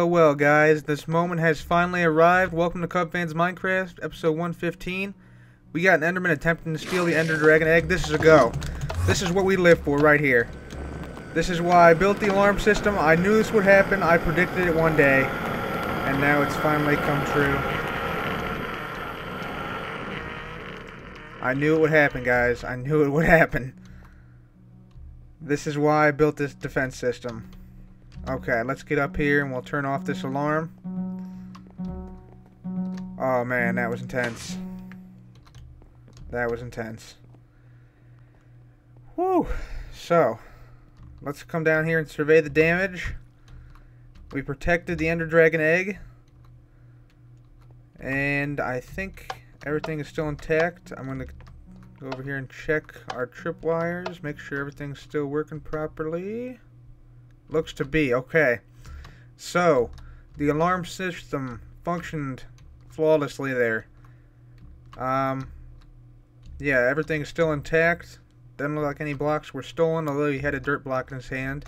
Well, guys, this moment has finally arrived. Welcome to Cubfans Minecraft, episode 115. We got an Enderman attempting to steal the Ender Dragon egg. This is a go. This is what we live for right here. This is why I built the alarm system. I knew this would happen. I predicted it one day. And now it's finally come true. I knew it would happen, guys. I knew it would happen. This is why I built this defense system. Okay, let's get up here and we'll turn off this alarm. Oh man, that was intense. That was intense. Whew. So, let's come down here and survey the damage. We protected the Ender Dragon egg. And I think everything is still intact. I'm going to go over here and check our tripwires. Make sure everything's still working properly. Looks to be. Okay. So, the alarm system functioned flawlessly there. Yeah, everything's still intact. Doesn't look like any blocks were stolen, although he had a dirt block in his hand.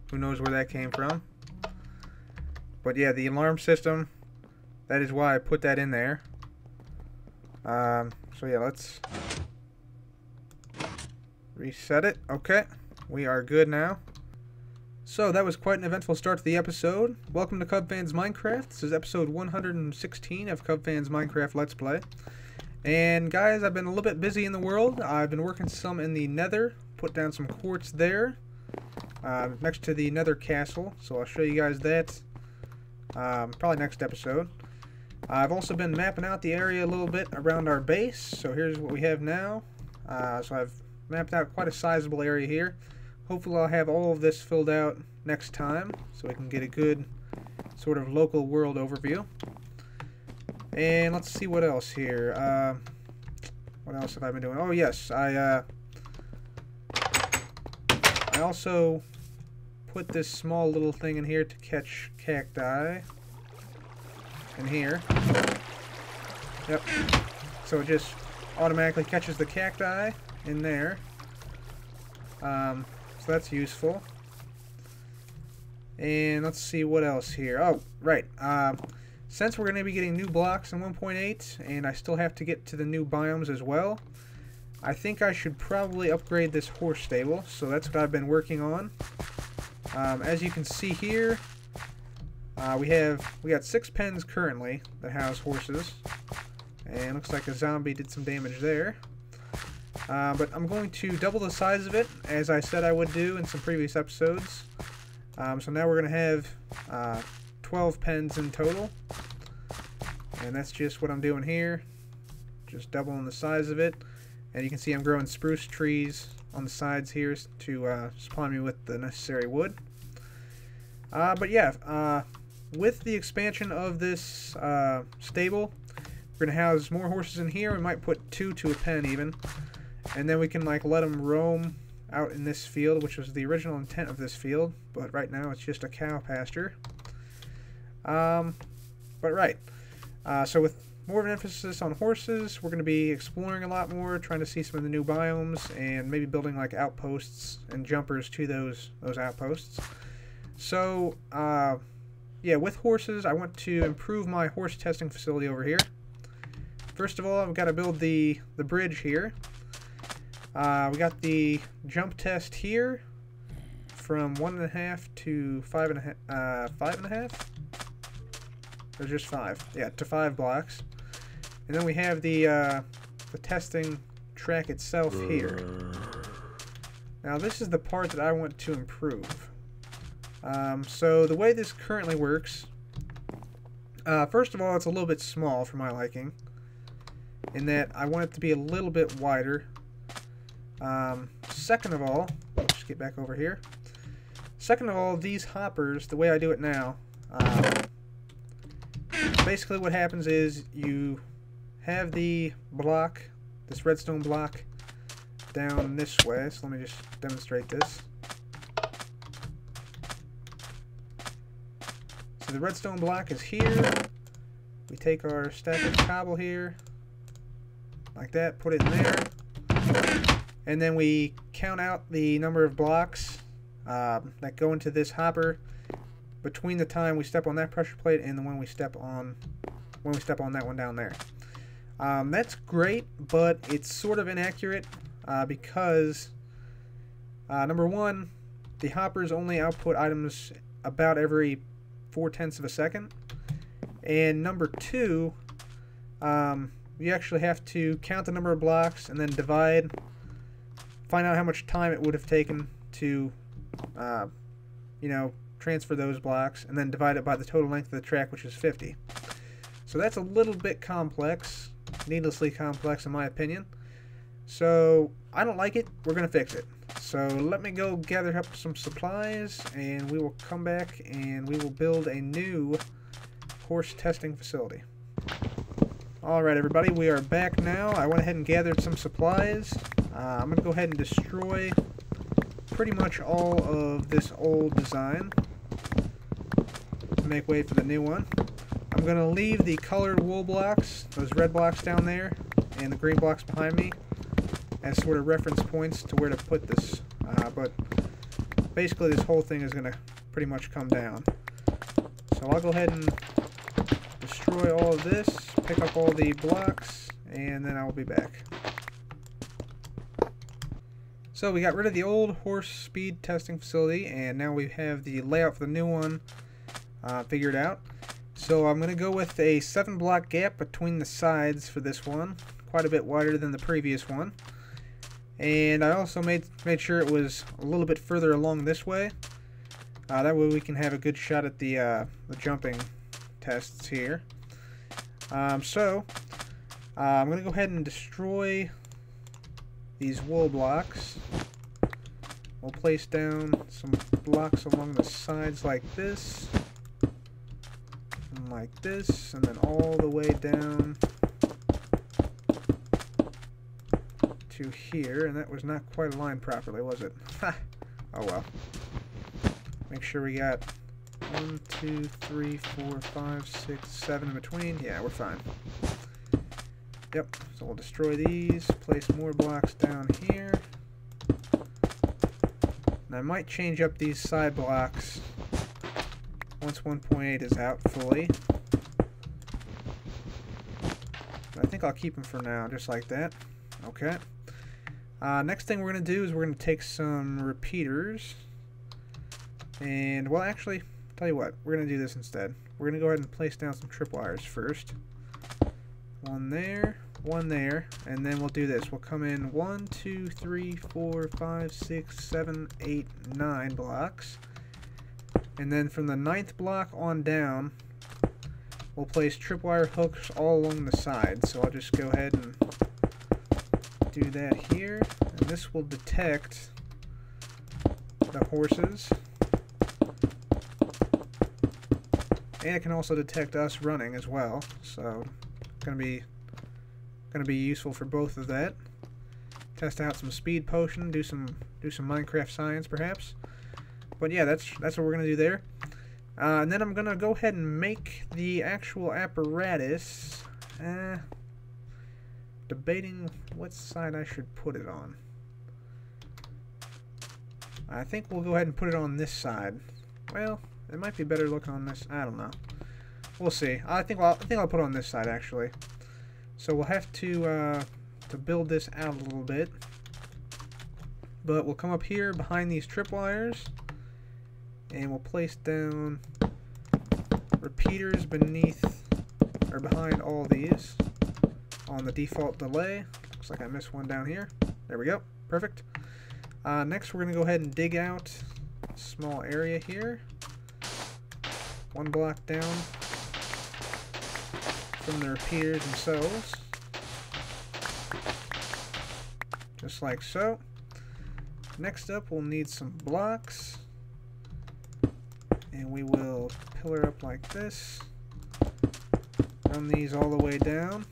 Who knows where that came from. But yeah, the alarm system, that is why I put that in there. So yeah, let's reset it. Okay, we are good now. So that was quite an eventful start to the episode. Welcome to Cubfans Minecraft. This is episode 116 of Cubfans Minecraft Let's Play. And guys, I've been a little bit busy in the world. I've been working some in the nether. Put down some quartz there. Next to the nether castle. So I'll show you guys that probably next episode. I've also been mapping out the area a little bit around our base. So here's what we have now. So I've mapped out quite a sizable area here. Hopefully I'll have all of this filled out next time, so we can get a good sort of local world overview. And let's see what else here. What else have I been doing? Oh yes, I also put this small little thing in here to catch cacti. In here. Yep. So it just automatically catches the cacti in there. So that's useful. And let's see what else here. Oh, right. Since we're going to be getting new blocks in 1.8, and I still have to get to the new biomes as well, I think I should probably upgrade this horse stable. So that's what I've been working on. As you can see here, we got 6 pens currently that house horses. And looks like a zombie did some damage there. But I'm going to double the size of it, as I said I would do in some previous episodes. So now we're going to have 12 pens in total. And that's just what I'm doing here. Just doubling the size of it. And you can see I'm growing spruce trees on the sides here to supply me with the necessary wood. But yeah, with the expansion of this stable, we're going to house more horses in here. We might put 2 to a pen even. And then we can like let them roam out in this field, which was the original intent of this field. But right now it's just a cow pasture. But right. So with more of an emphasis on horses, we're going to be exploring a lot more, trying to see some of the new biomes, and maybe building like outposts and jumpers to those outposts. So, yeah, with horses, I want to improve my horse testing facility over here. First of all, I've got to build the bridge here. We got the jump test here from 1.5 to 5.5. 5.5? Or just 5? Yeah, to 5 blocks. And then we have the testing track itself here. Now this is the part that I want to improve. So the way this currently works, first of all, it's a little bit small for my liking, in that I want it to be a little bit wider. Second of all, let's just get back over here. Second of all, these hoppers, the way I do it now, basically what happens is you have the block, this redstone block, down this way. So let me just demonstrate this. So the redstone block is here, we take our stack of cobble here, like that, put it in there, and then we count out the number of blocks that go into this hopper between the time we step on that pressure plate and when we step on that one down there. That's great, but it's sort of inaccurate because number one, the hoppers only output items about every 0.4 of a second, and number two, you actually have to count the number of blocks and then find out how much time it would have taken to transfer those blocks, and then divide it by the total length of the track, which is 50. So that's a little bit complex, needlessly complex in my opinion. So I don't like it. We're going to fix it. So let me go gather up some supplies, and we will come back and we will build a new horse testing facility. Alright everybody, we are back now. I went ahead and gathered some supplies. I'm going to go ahead and destroy pretty much all of this old design to make way for the new one. I'm going to leave the colored wool blocks, those red blocks down there, and the green blocks behind me as sort of reference points to where to put this. But basically this whole thing is going to pretty much come down. So I'll go ahead and destroy all of this, pick up all the blocks, and then I'll be back. So we got rid of the old horse speed testing facility, and now we have the layout for the new one figured out. So I'm going to go with a 7-block gap between the sides for this one, quite a bit wider than the previous one. And I also made sure it was a little bit further along this way. That way we can have a good shot at the jumping tests here. I'm going to go ahead and destroy these wool blocks. We'll place down some blocks along the sides like this, and like this, and then all the way down to here. And that was not quite aligned properly, was it? Ha! Oh well. Make sure we got 1, 2, 3, 4, 5, 6, 7 in between. Yeah, we're fine. Yep, so we'll destroy these, place more blocks down here. And I might change up these side blocks once 1.8 is out fully. But I think I'll keep them for now, just like that. Okay. Next thing we're going to do is we're going to take some repeaters. And, well, actually, tell you what, we're going to do this instead. We're going to go ahead and place down some tripwires first. One there, and then we'll do this. We'll come in 1, 2, 3, 4, 5, 6, 7, 8, 9 blocks. And then from the 9th block on down, we'll place tripwire hooks all along the side. So I'll just go ahead and do that here. And this will detect the horses. And it can also detect us running as well. So gonna be useful for both of that. Test out some speed potion, do some Minecraft science perhaps. But yeah, that's what we're gonna do there. And then I'm gonna go ahead and make the actual apparatus. Debating what side I should put it on. I think we'll go ahead and put it on this side. Well, it might be better looking on this. I don't know. We'll see. I think I'll put it on this side actually. So we'll have to build this out a little bit. But we'll come up here behind these tripwires, and we'll place down repeaters beneath or behind all these on the default delay. Looks like I missed one down here. There we go. Perfect. Next we're going to go ahead and dig out a small area here. 1 block down from the repeaters themselves. Just like so. Next up we'll need some blocks. And we will pillar up like this. Run these all the way down.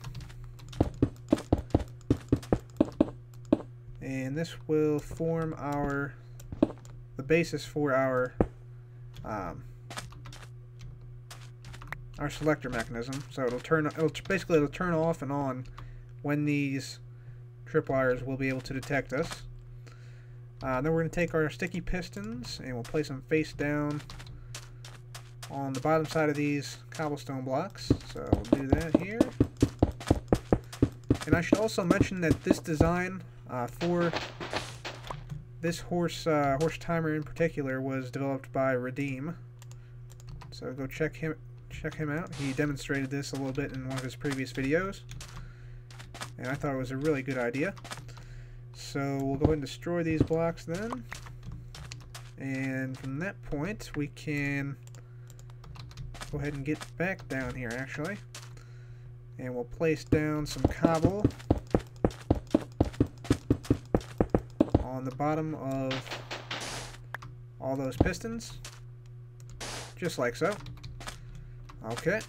And this will form the basis for our our selector mechanism. So it'll turn off and on when these tripwires will be able to detect us. Then we're going to take our sticky pistons and we'll place them face down on the bottom side of these cobblestone blocks. So we'll do that here. And I should also mention that this design for this horse timer in particular was developed by Redeem. So go check him out. He demonstrated this a little bit in one of his previous videos, and I thought it was a really good idea. So we'll go ahead and destroy these blocks then, and from that point we can go ahead and get back down here actually, and we'll place down some cobble on the bottom of all those pistons, just like so. Okay,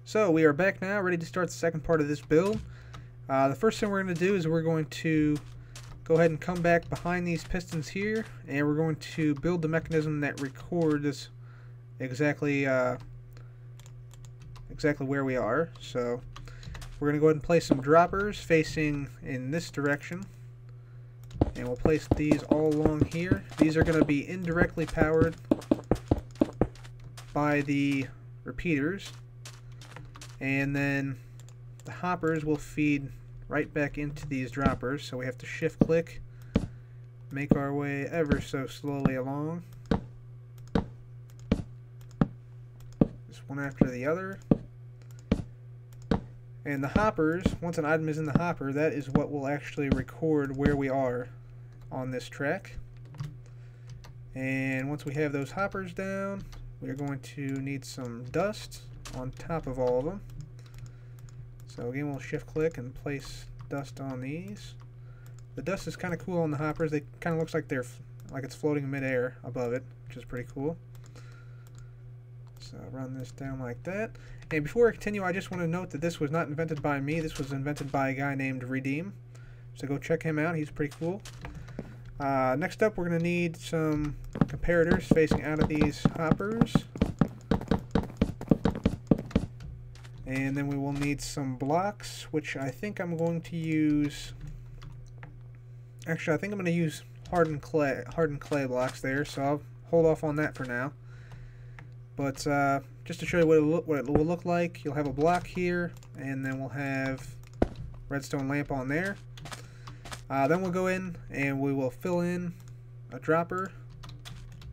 so we are back now, ready to start the second part of this build. The first thing we're going to do is we're going to go ahead and come back behind these pistons here, and we're going to build the mechanism that records exactly where we are. So we're going to go ahead and place some droppers facing in this direction, and we'll place these all along here. These are going to be indirectly powered by the repeaters, and then the hoppers will feed right back into these droppers, so we have to shift click, make our way ever so slowly along, just one after the other. And the hoppers, once an item is in the hopper, that is what will actually record where we are on this track. And once we have those hoppers down, we're going to need some dust on top of all of them. So again, we'll shift click and place dust on these. The dust is kind of cool on the hoppers. They kind of looks like it's floating in midair above it, which is pretty cool. So run this down like that. And before I continue, I just want to note that this was not invented by me. This was invented by a guy named Redeem. So go check him out. He's pretty cool. Next up, we're going to need some comparators facing out of these hoppers. And then we will need some blocks, which I think I'm going to use... Actually, I think I'm going to use hardened clay blocks there, so I'll hold off on that for now. But just to show you what it will look like, you'll have a block here, and then we'll have redstone lamp on there. Then we'll go in and we will fill in a dropper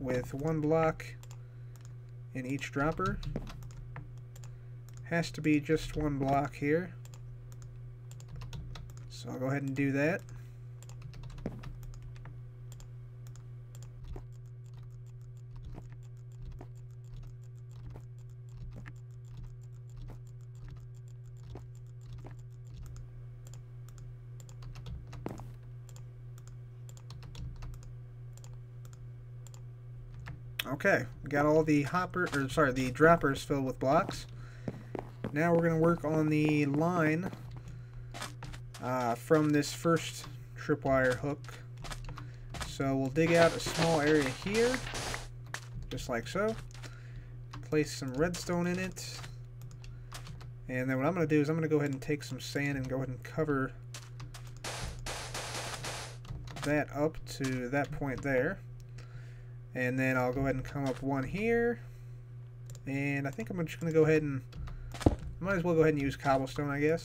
with one block in each dropper. Has to be just one block here. So I'll go ahead and do that. Okay, we got all the the droppers filled with blocks. Now we're going to work on the line from this first tripwire hook. So we'll dig out a small area here, just like so. Place some redstone in it. And then what I'm going to do is I'm going to go ahead and take some sand and go ahead and cover that up to that point there. And then I'll go ahead and come up one here. And I think I'm just going to go ahead and... Might as well go ahead and use cobblestone, I guess.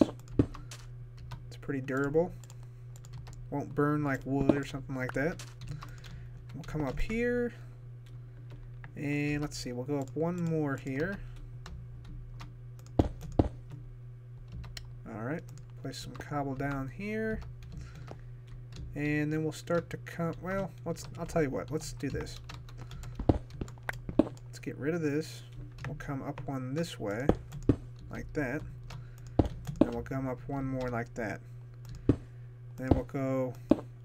It's pretty durable. Won't burn like wood or something like that. We'll come up here. And let's see, we'll go up one more here. Alright, place some cobble down here. And then we'll start to come... Well, I'll tell you what, let's do this. Let's get rid of this. We'll come up one this way, like that. And we'll come up one more like that. Then we'll go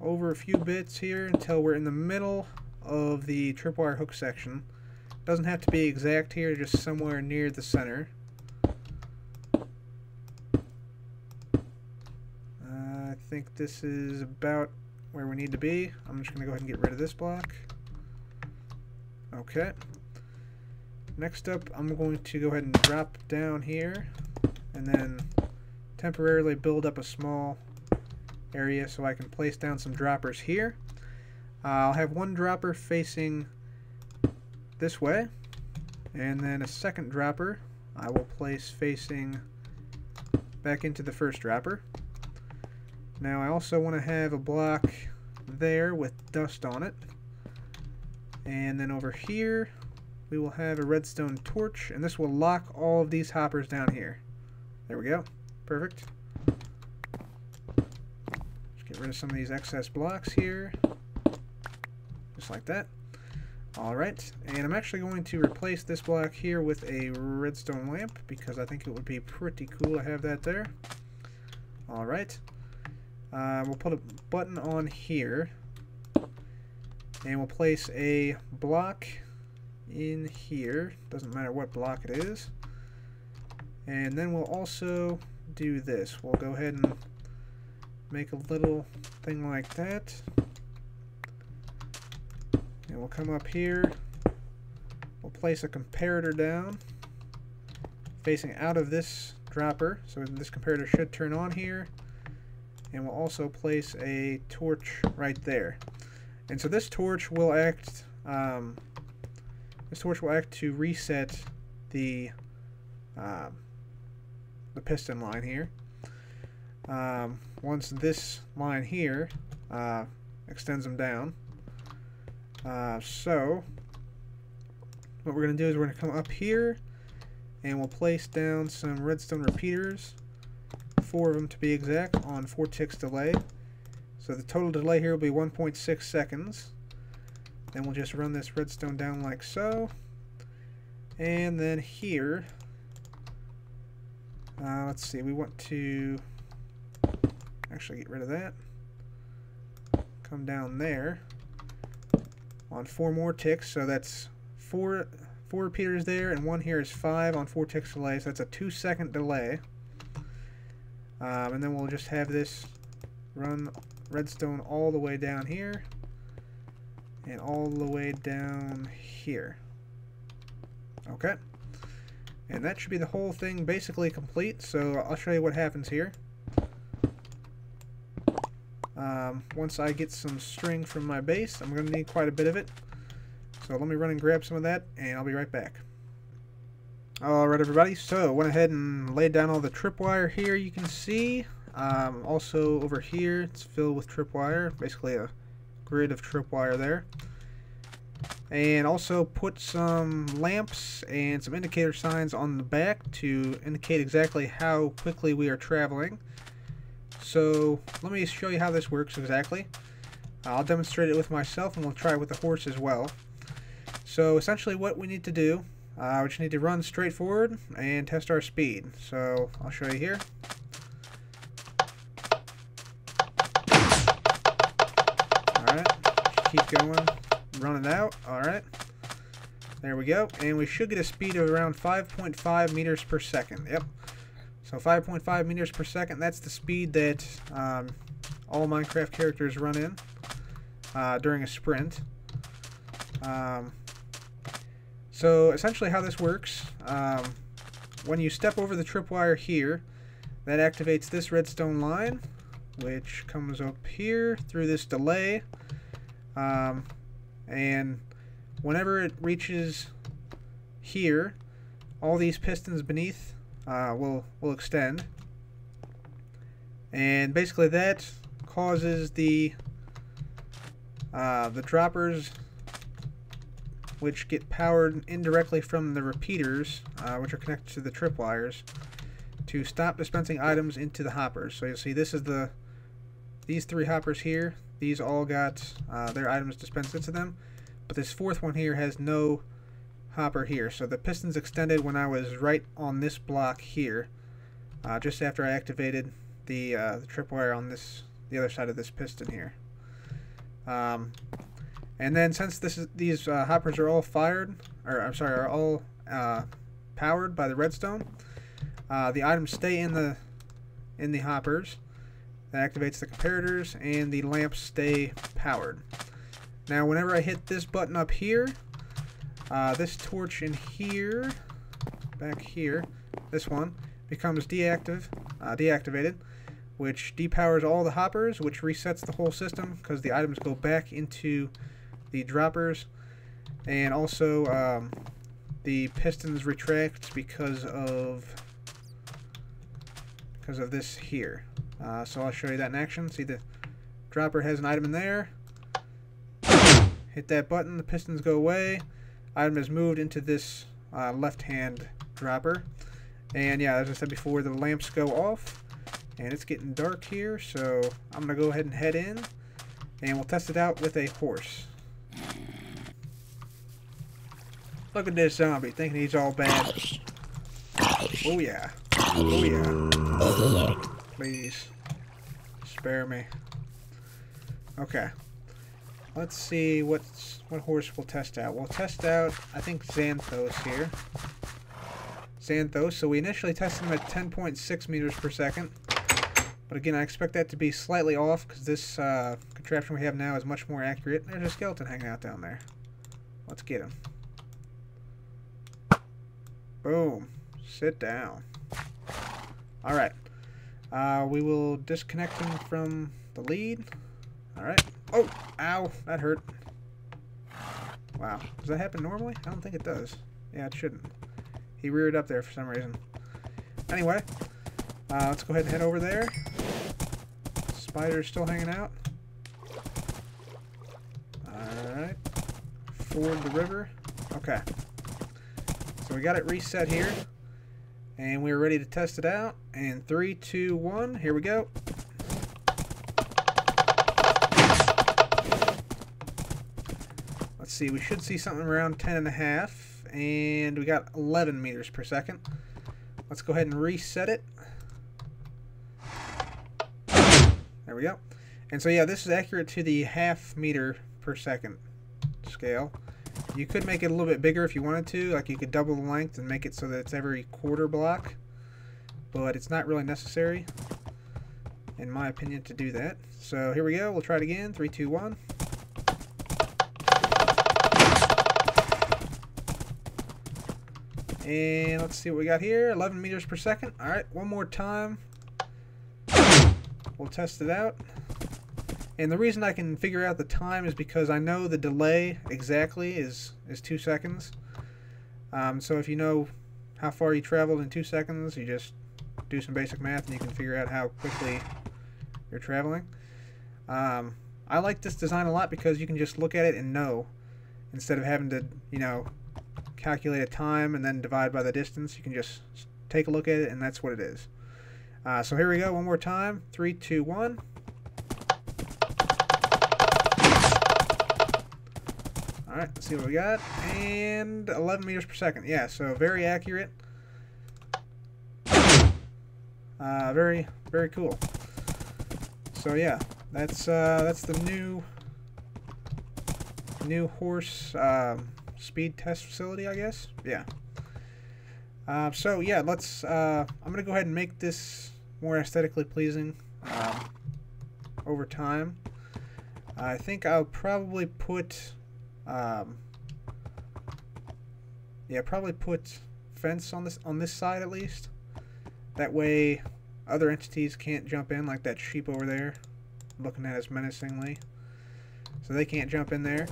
over a few bits here until we're in the middle of the tripwire hook section. Doesn't have to be exact here, just somewhere near the center. I think this is about where we need to be. I'm just going to go ahead and get rid of this block. Okay. Next up, I'm going to go ahead and drop down here and then temporarily build up a small area so I can place down some droppers here. I'll have one dropper facing this way, and then a second dropper I will place facing back into the first dropper. Now I also want to have a block there with dust on it, and then over here we will have a redstone torch, and this will lock all of these hoppers down here. There we go. Perfect. Just get rid of some of these excess blocks here. Just like that. Alright, and I'm actually going to replace this block here with a redstone lamp because I think it would be pretty cool to have that there. Alright. We'll put a button on here, and we'll place a block in here. Doesn't matter what block it is. And then we'll also do this. We'll go ahead and make a little thing like that. And we'll come up here. We'll place a comparator down facing out of this dropper. So this comparator should turn on here. And we'll also place a torch right there. And so this torch will act to reset the piston line here. Once this line here extends them down. So what we're going to do is we're going to come up here and we'll place down some redstone repeaters, 4 of them to be exact, on 4 ticks delay. So the total delay here will be 1.6 seconds. Then we'll just run this redstone down like so. And then here, let's see, we want to actually get rid of that. Come down there on 4 more ticks, so that's 4 repeaters there, and 1 here is 5 on 4 ticks delay, so that's a 2-second delay. And then we'll just have this run redstone all the way down here and all the way down here. Okay, and that should be the whole thing basically complete. So I'll show you what happens here. Once I get some string from my base, I'm going to need quite a bit of it. So let me run and grab some of that, and I'll be right back. Alright everybody, so went ahead and laid down all the tripwire here, you can see. Also over here, it's filled with tripwire, basically a grid of tripwire there. And also put some lamps and some indicator signs on the back to indicate exactly how quickly we are traveling. So let me show you how this works exactly. I'll demonstrate it with myself, and we'll try it with the horse as well. So essentially what we need to do, we just need to run straight forward and test our speed. So I'll show you here. Alright, keep going, run it out. Alright, there we go. And we should get a speed of around 5.5 meters per second. Yep. So 5.5 meters per second, that's the speed that all Minecraft characters run in during a sprint. So essentially how this works, when you step over the tripwire here, that activates this redstone line, which comes up here through this delay, and whenever it reaches here, all these pistons beneath will extend, and basically that causes the droppers, which get powered indirectly from the repeaters, which are connected to the tripwires, to stop dispensing items into the hoppers. So you'll see this is these 3 hoppers here. These all got their items dispensed into them, but this 4th one here has no hopper here. So the pistons extended when I was right on this block here, just after I activated the tripwire on the other side of this piston here. And then since these hoppers are all are all powered by the redstone, the items stay in the hoppers. That activates the comparators, and the lamps stay powered. Now whenever I hit this button up here, This torch in here, back here, this one, becomes deactivated, which depowers all the hoppers, which resets the whole system because the items go back into the droppers. And also, the pistons retract because of this here. So I'll show you that in action. See, the dropper has an item in there. Hit that button, the pistons go away. Item is moved into this left-hand dropper. And yeah, as I said before, the lamps go off. And it's getting dark here, so I'm going to go ahead and head in. And we'll test it out with a horse. Look at this zombie, thinking he's all bad. Oh yeah. Oh yeah. Please. Spare me. Okay. Let's see what horse we'll test out. We'll test out, I think, Xanthos here. Xanthos. So we initially tested him at 10.6 meters per second. But again, I expect that to be slightly off because this contraption we have now is much more accurate. There's a skeleton hanging out down there. Let's get him. Boom. Sit down. Alright. We will disconnect him from the lead. Alright. Oh! Ow! That hurt. Wow. Does that happen normally? I don't think it does. Yeah, it shouldn't. He reared up there for some reason. Anyway. Let's go ahead and head over there. Spider's still hanging out. Alright. Ford the river. Okay. So we got it reset here. And we're ready to test it out. And 3, 2, 1. Here we go. Let's see. We should see something around 10.5. And we got 11 meters per second. Let's go ahead and reset it. There we go. And so yeah, this is accurate to the half meter per second scale. You could make it a little bit bigger if you wanted to. Like you could double the length and make it so that it's every quarter block. But it's not really necessary, in my opinion, to do that. So here we go. We'll try it again. 3, 2, 1. And let's see what we got here. 11 meters per second. Alright, one more time. We'll test it out. And the reason I can figure out the time is because I know the delay exactly is 2 seconds. So if you know how far you traveled in 2 seconds, you just do some basic math and you can figure out how quickly you're traveling. I like this design a lot because you can just look at it and know, instead of having to, you know, calculate a time and then divide by the distance. You can just take a look at it and that's what it is. So here we go, one more time. 3, 2, 1. Alright, let's see what we got. And 11 meters per second. Yeah, so very accurate. Very, very cool. So yeah, that's the new horse speed test facility, I guess. Yeah. So yeah, let's. I'm gonna go ahead and make this more aesthetically pleasing over time. I think I'll probably put. Yeah, probably put fence on this side at least. That way, other entities can't jump in, like that sheep over there, looking at us menacingly. So they can't jump in there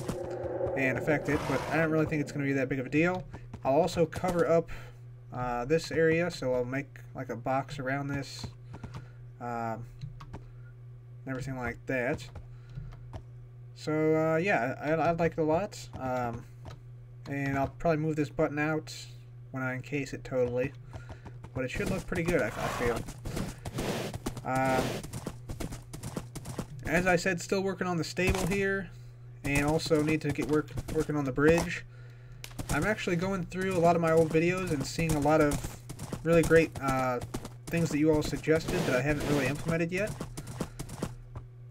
and affect it. But I don't really think it's going to be that big of a deal. I'll also cover up this area, so I'll make like a box around this, and everything like that. So yeah, I like it a lot, and I'll probably move this button out when I encase it totally, but it should look pretty good, I feel. As I said, still working on the stable here, and also need to get working on the bridge. I'm actually going through a lot of my old videos and seeing a lot of really great things that you all suggested that I haven't really implemented yet.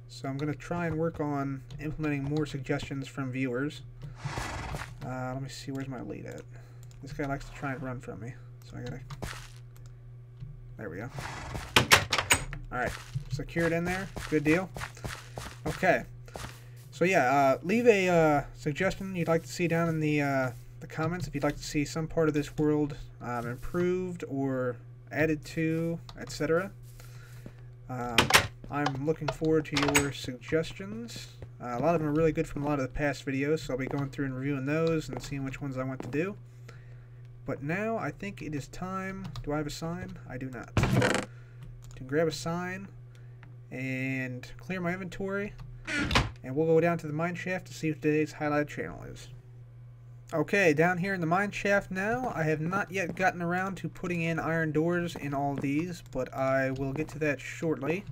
So I'm going to try and work on implementing more suggestions from viewers. Let me see, where's my lead at? This guy likes to try and run from me, so I gotta... There we go. Alright, secured in there. Good deal. Okay. So yeah, leave a suggestion you'd like to see down in the the comments if you'd like to see some part of this world improved or added to, etc. I'm looking forward to your suggestions. A lot of them are really good from a lot of the past videos, so I'll be going through and reviewing those and seeing which ones I want to do. But now I think it is time. Do I have a sign? I do not. To grab a sign and clear my inventory, and we'll go down to the mine shaft to see what today's highlighted channel is. Okay, down here in the mine shaft now. I have not yet gotten around to putting in iron doors in all of these, but I will get to that shortly.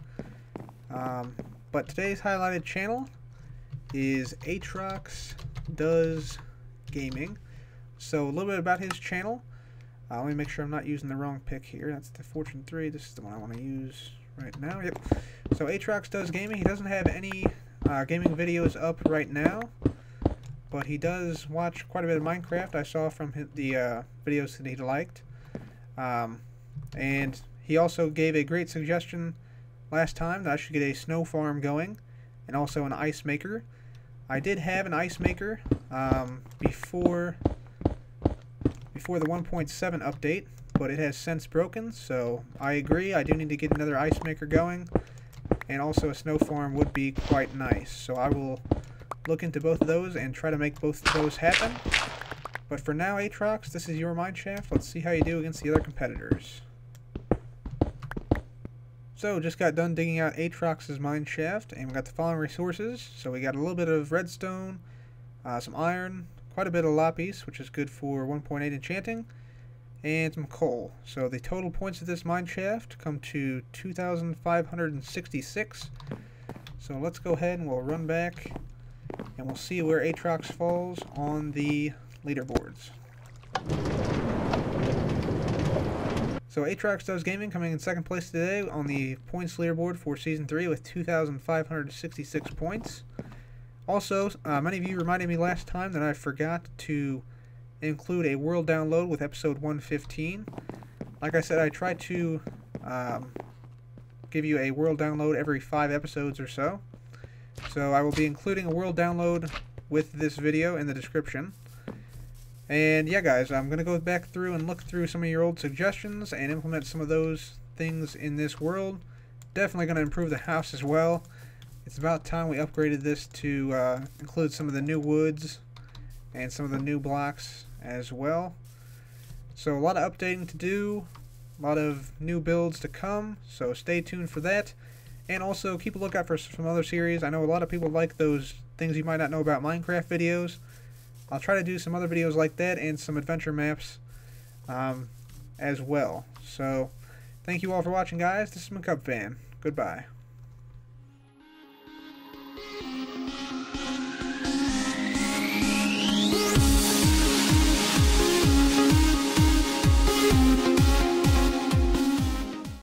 But today's highlighted channel is Aatrox Does Gaming. So a little bit about his channel. Let me make sure I'm not using the wrong pick here. That's the Fortune 3. This is the one I want to use right now. Yep. So Aatrox Does Gaming. He doesn't have any gaming videos up right now, but he does watch quite a bit of Minecraft. I saw from the videos that he liked. And he also gave a great suggestion last time that I should get a snow farm going and also an ice maker. I did have an ice maker before the 1.7 update, but it has since broken, so I agree. I do need to get another ice maker going, and also a snow farm would be quite nice. So I will look into both of those and try to make both of those happen. But for now, Aatrox, this is your mineshaft. Let's see how you do against the other competitors. So, just got done digging out Aatrox's mineshaft, and we got the following resources. So we got a little bit of redstone, some iron, quite a bit of lapis, which is good for 1.8 enchanting, and some coal. So the total points of this mineshaft come to 2,566. So let's go ahead and we'll run back, and we'll see where Aatrox falls on the leaderboards. So Aatrox Does Gaming coming in second place today on the points leaderboard for Season 3 with 2,566 points. Also, many of you reminded me last time that I forgot to include a world download with episode 115. Like I said, I try to give you a world download every 5 episodes or so. So I will be including a world download with this video in the description. And yeah, guys, I'm going to go back through and look through some of your old suggestions and implement some of those things in this world. Definitely going to improve the house as well. It's about time we upgraded this to include some of the new woods and some of the new blocks as well. So a lot of updating to do, a lot of new builds to come, so stay tuned for that. And also keep a lookout for some other series. I know a lot of people like those things you might not know about Minecraft videos. I'll try to do some other videos like that and some adventure maps as well. So, thank you all for watching, guys. This is McCubFan. Goodbye.